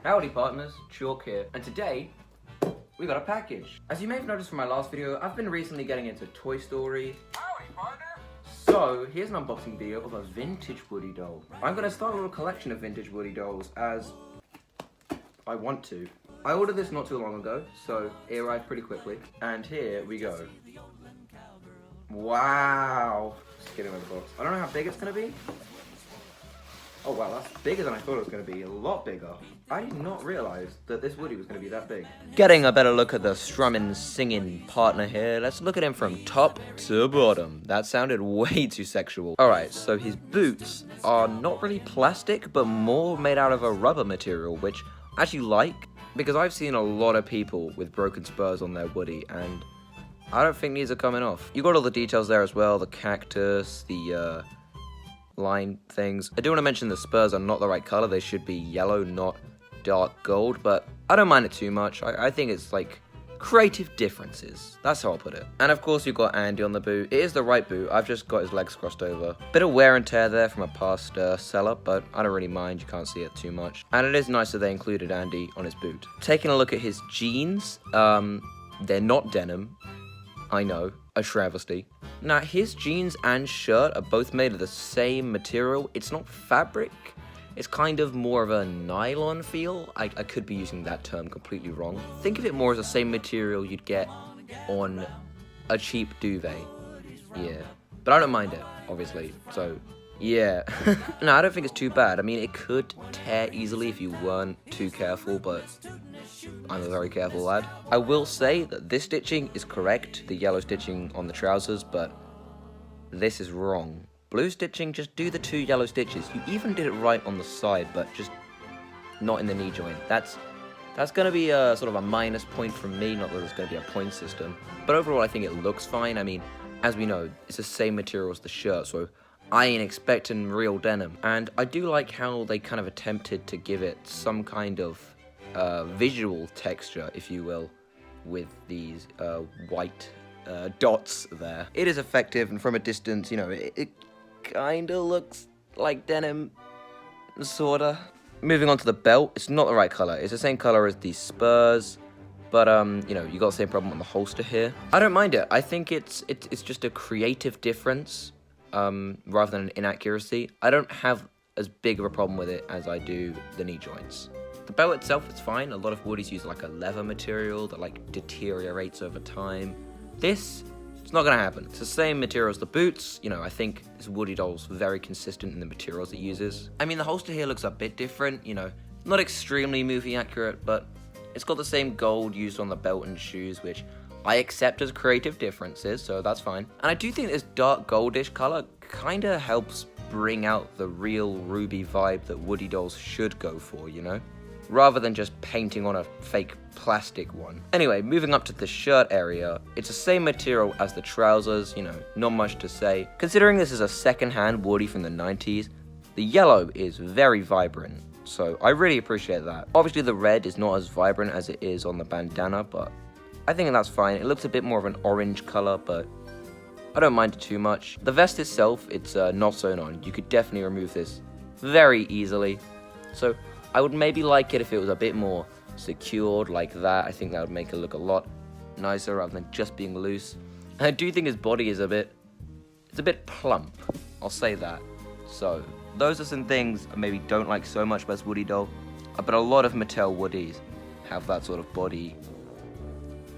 Howdy partners, Chalk here, and today we got a package. As you may have noticed from my last video, I've been recently getting into Toy Story. Howdy, partner! So, here's an unboxing video of a vintage Woody doll. I'm gonna start a little collection of vintage Woody dolls as I want to. I ordered this not too long ago, so it arrived pretty quickly. And here we go. Wow! Just get it in the box. I don't know how big it's gonna be. Oh wow, that's bigger than I thought it was going to be, a lot bigger. I did not realize that this Woody was going to be that big. Getting a better look at the Strummin singing partner here, let's look at him from top to bottom. That sounded way too sexual. Alright, so his boots are not really plastic, but more made out of a rubber material, which I actually like, because I've seen a lot of people with broken spurs on their Woody, and I don't think these are coming off. You got all the details there as well, the cactus, the line things. I do want to mention the spurs are not the right color. They should be yellow, not dark gold, but I don't mind it too much. I think it's like creative differences. That's how I'll put it. And of course you've got Andy on the boot. It is the right boot. I've just got his legs crossed over. Bit of wear and tear there from a past seller, but I don't really mind. You can't see it too much. And it is nice that they included Andy on his boot. Taking a look at his jeans, they're not denim. I know, a travesty. Now, his jeans and shirt are both made of the same material. It's not fabric. It's kind of more of a nylon feel. I could be using that term completely wrong. Think of it more as the same material you'd get on a cheap duvet. Yeah. But I don't mind it, obviously. So, yeah. No, I don't think it's too bad. I mean, it could tear easily if you weren't too careful, but I'm a very careful lad. I will say that this stitching is correct, the yellow stitching on the trousers, but this is wrong. Blue stitching, just do the 2 yellow stitches. You even did it right on the side, but just not in the knee joint. That's gonna be a sort of a minus point from me, not that there's gonna be a point system. But overall, I think it looks fine. I mean, as we know, it's the same material as the shirt, so I ain't expecting real denim. And I do like how they kind of attempted to give it some kind of visual texture, if you will, with these white dots there. It is effective, and from a distance, you know, it kind of looks like denim, sorta. Moving on to the belt, it's not the right color. It's the same color as the spurs, but you know, you got the same problem on the holster here. I don't mind it. I think it's just a creative difference rather than an inaccuracy. I don't have as big of a problem with it as I do the knee joints. The belt itself is fine. A lot of Woodies use like a leather material that like deteriorates over time. This, it's not gonna happen. It's the same material as the boots. You know, I think this Woody doll's very consistent in the materials it uses. I mean, the holster here looks a bit different, you know, not extremely movie accurate, but it's got the same gold used on the belt and shoes, which I accept as creative differences, so that's fine. And I do think this dark goldish color kinda helps bring out the real ruby vibe that Woody dolls should go for, you know? Rather than just painting on a fake plastic one. Anyway, moving up to the shirt area, it's the same material as the trousers, you know, not much to say. Considering this is a second-hand Woody from the 90s, the yellow is very vibrant, so I really appreciate that. Obviously the red is not as vibrant as it is on the bandana, but I think that's fine. It looks a bit more of an orange color, but I don't mind it too much. The vest itself, it's not sewn on. You could definitely remove this very easily, so I would maybe like it if it was a bit more secured like that. I think that would make it look a lot nicer rather than just being loose. And I do think his body is a bit plump. I'll say that. So those are some things I maybe don't like so much about this Woody doll. But a lot of Mattel Woodies have that sort of body,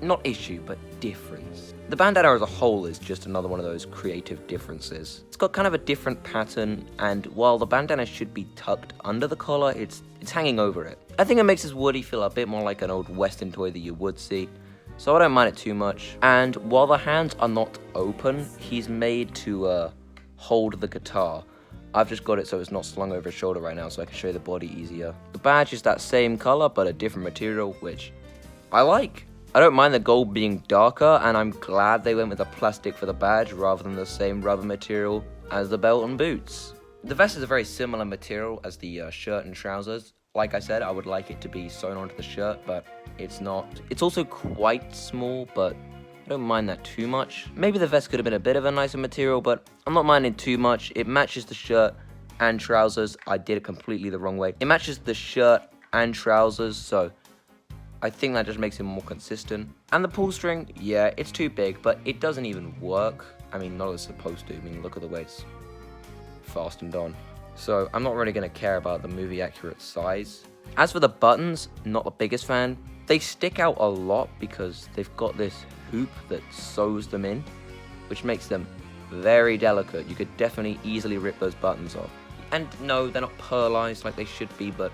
not issue, but difference. The bandana as a whole is just another one of those creative differences. It's got kind of a different pattern, and while the bandana should be tucked under the collar, it's hanging over it. I think it makes this Woody feel a bit more like an old Western toy that you would see, so I don't mind it too much. And while the hands are not open, he's made to hold the guitar. I've just got it so it's not slung over his shoulder right now, so I can show you the body easier. The badge is that same color, but a different material, which I like. I don't mind the gold being darker, and I'm glad they went with the plastic for the badge rather than the same rubber material as the belt and boots. The vest is a very similar material as the shirt and trousers. Like I said, I would like it to be sewn onto the shirt, but it's not. It's also quite small, but I don't mind that too much. Maybe the vest could have been a bit of a nicer material, but I'm not minding too much. It matches the shirt and trousers. I did it completely the wrong way. It matches the shirt and trousers, so I think that just makes him more consistent. And the pull string, yeah, it's too big, but it doesn't even work. I mean, not as it's supposed to. I mean, look at the way it's fastened on. So I'm not really going to care about the movie accurate size. As for the buttons, not the biggest fan. They stick out a lot because they've got this hoop that sews them in, which makes them very delicate. You could definitely easily rip those buttons off. And no, they're not pearlized like they should be, but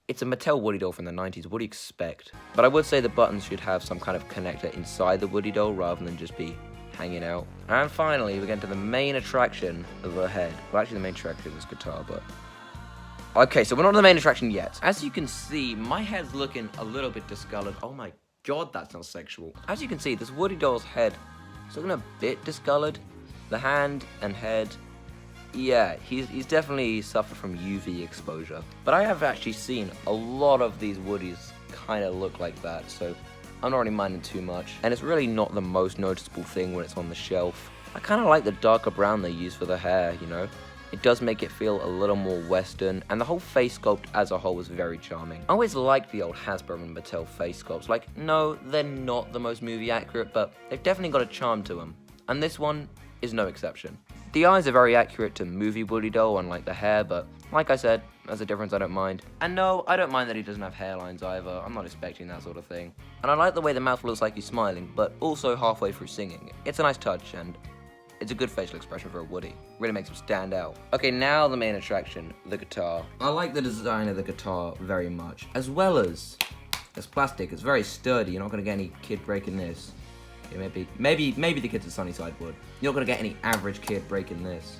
it's a Mattel Woody doll from the 90s. What do you expect? But I would say the buttons should have some kind of connector inside the Woody doll rather than just be hanging out. And finally, we get to the main attraction of the head. Well, actually, the main attraction is guitar, but... Okay, so we're not on the main attraction yet. As you can see, my head's looking a little bit discolored. Oh my god, that's not sexual. As you can see, this Woody doll's head is looking a bit discolored. The hand and head, yeah, he's definitely suffered from UV exposure. But I have actually seen a lot of these Woodies kind of look like that, so I'm not really minding too much. And it's really not the most noticeable thing when it's on the shelf. I kind of like the darker brown they use for the hair, you know? It does make it feel a little more Western, and the whole face sculpt as a whole was very charming. I always liked the old Hasbro and Mattel face sculpts. Like, no, they're not the most movie accurate, but they've definitely got a charm to them. And this one is no exception. The eyes are very accurate to movie Woody doll, unlike the hair, but like I said, that's a difference I don't mind. And no, I don't mind that he doesn't have hairlines either. I'm not expecting that sort of thing. And I like the way the mouth looks like he's smiling, but also halfway through singing. It's a nice touch, and it's a good facial expression for a Woody. Really makes him stand out. Okay, now the main attraction, the guitar. I like the design of the guitar very much, as well as it's plastic. It's very sturdy. You're not gonna get any kid breaking this. Okay, maybe the kids at Sunnyside would. You're not gonna get any average kid breaking this.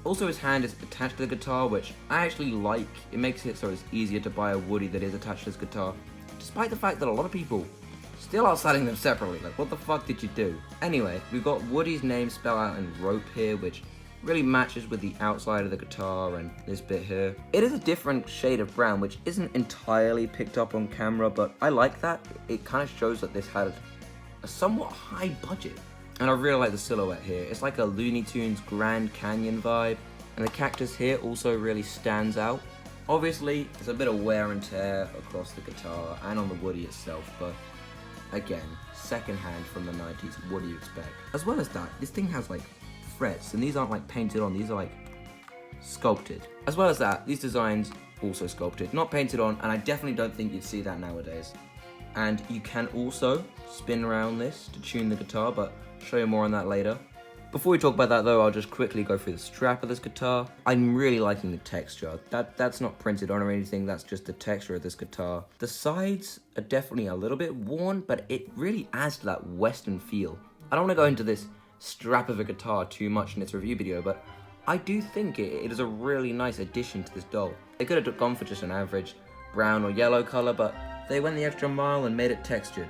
Also, his hand is attached to the guitar, which I actually like. It makes it so it's easier to buy a Woody that is attached to his guitar, despite the fact that a lot of people still are selling them separately. Like, what the fuck did you do? Anyway, we've got Woody's name spelled out in rope here, which really matches with the outside of the guitar and this bit here. It is a different shade of brown, which isn't entirely picked up on camera, but I like that. It kind of shows that this had a somewhat high budget. And I really like the silhouette here. It's like a Looney Tunes Grand Canyon vibe, and the cactus here also really stands out. Obviously, there's a bit of wear and tear across the guitar and on the Woody itself, but again, secondhand from the 90s, what do you expect? As well as that, this thing has like frets, and these aren't like painted on, these are like sculpted. As well as that, these designs also sculpted, not painted on, and I definitely don't think you'd see that nowadays. And you can also spin around this to tune the guitar, but I'll show you more on that later. Before we talk about that though, I'll just quickly go through the strap of this guitar. I'm really liking the texture. That's not printed on or anything, that's just the texture of this guitar. The sides are definitely a little bit worn, but it really adds to that Western feel. I don't want to go into this strap of a guitar too much in this review video, but I do think it is a really nice addition to this doll. They could have gone for just an average brown or yellow color, but they went the extra mile and made it textured.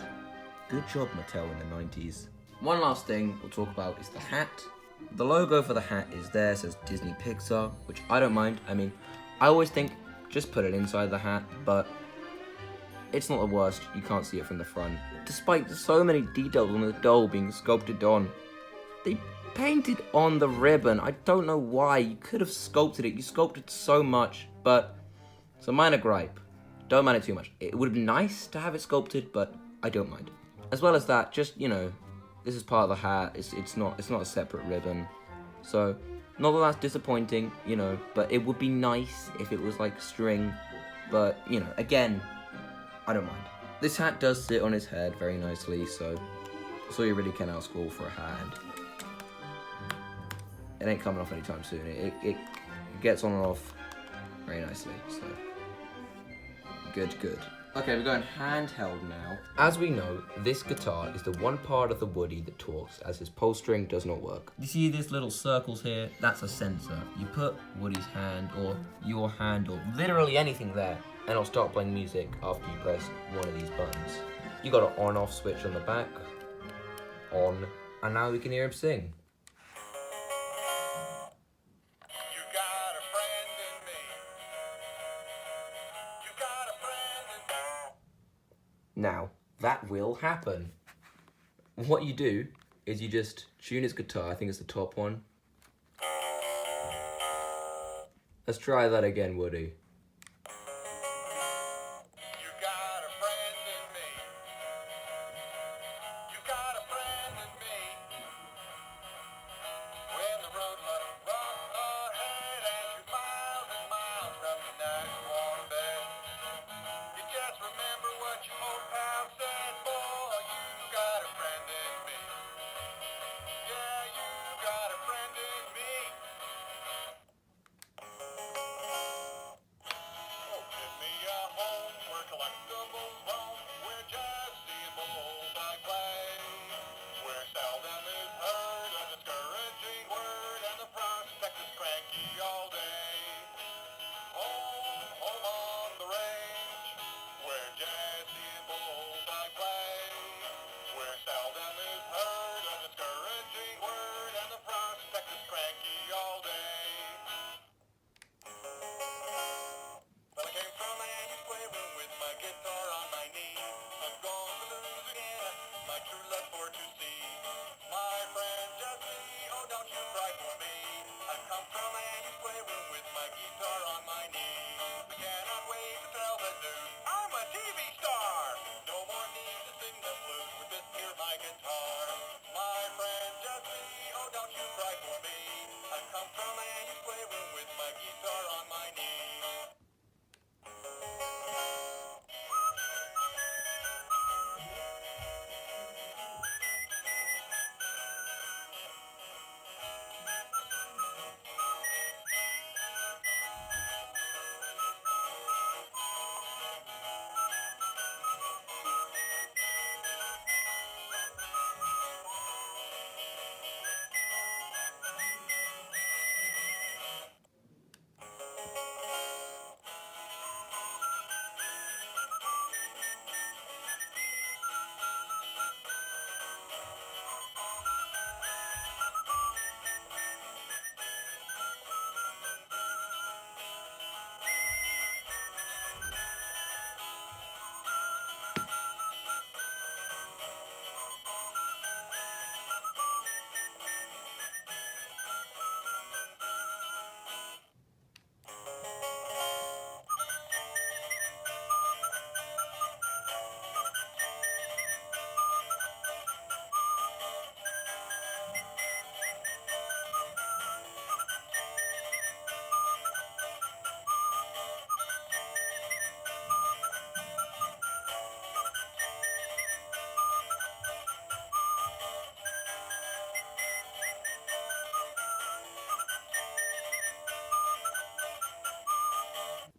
Good job, Mattel, in the 90s. One last thing we'll talk about is the hat. The logo for the hat is there, says Disney Pixar, which I don't mind. I mean, I always think just put it inside the hat, but it's not the worst. You can't see it from the front. Despite so many details on the doll being sculpted on, they painted on the ribbon. I don't know why. You could have sculpted it. You sculpted so much, but it's a minor gripe. Don't mind it too much. It would have been nice to have it sculpted, but I don't mind. As well as that, just, you know, this is part of the hat. It's not a separate ribbon. So, not that that's disappointing, you know, but it would be nice if it was like string. But, you know, again, I don't mind. This hat does sit on his head very nicely, so that's all you really can ask for a hat. It ain't coming off anytime soon. It gets on and off very nicely, so good. Okay, we're going handheld now. As we know, this guitar is the one part of the Woody that talks, as his pull string does not work. You see these little circles here? That's a sensor. You put Woody's hand, or your hand, or literally anything there, and it'll start playing music after you press one of these buttons. You got an on-off switch on the back, on, and now we can hear him sing. Now, that will happen. What you do is you just tune his guitar. I think it's the top one. Let's try that again, Woody.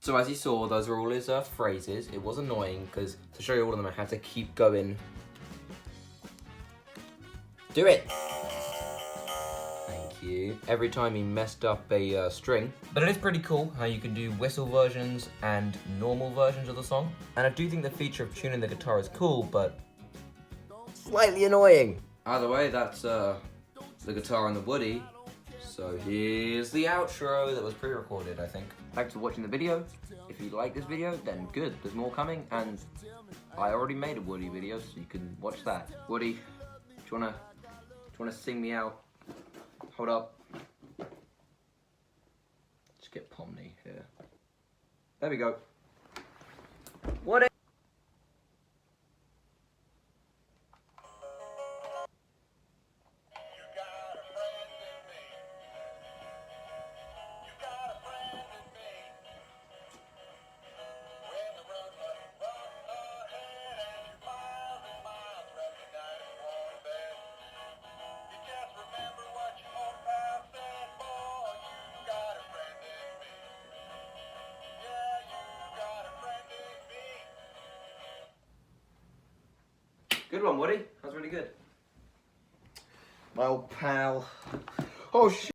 So as you saw, those are all his phrases. It was annoying because to show you all of them, I had to keep going. Do it! Thank you. Every time he messed up a string. But it is pretty cool how you can do whistle versions and normal versions of the song. And I do think the feature of tuning the guitar is cool, but slightly annoying. Either way, that's the guitar and the Woody. So here's the outro that was pre-recorded, I think. Thanks for watching the video. If you like this video, then good. There's more coming, and I already made a Woody video, so you can watch that. Woody, do you wanna sing me out? Hold up. Just get Pomni here. There we go. Woody. Good one, Woody. That was really good. My old pal. Oh, shit.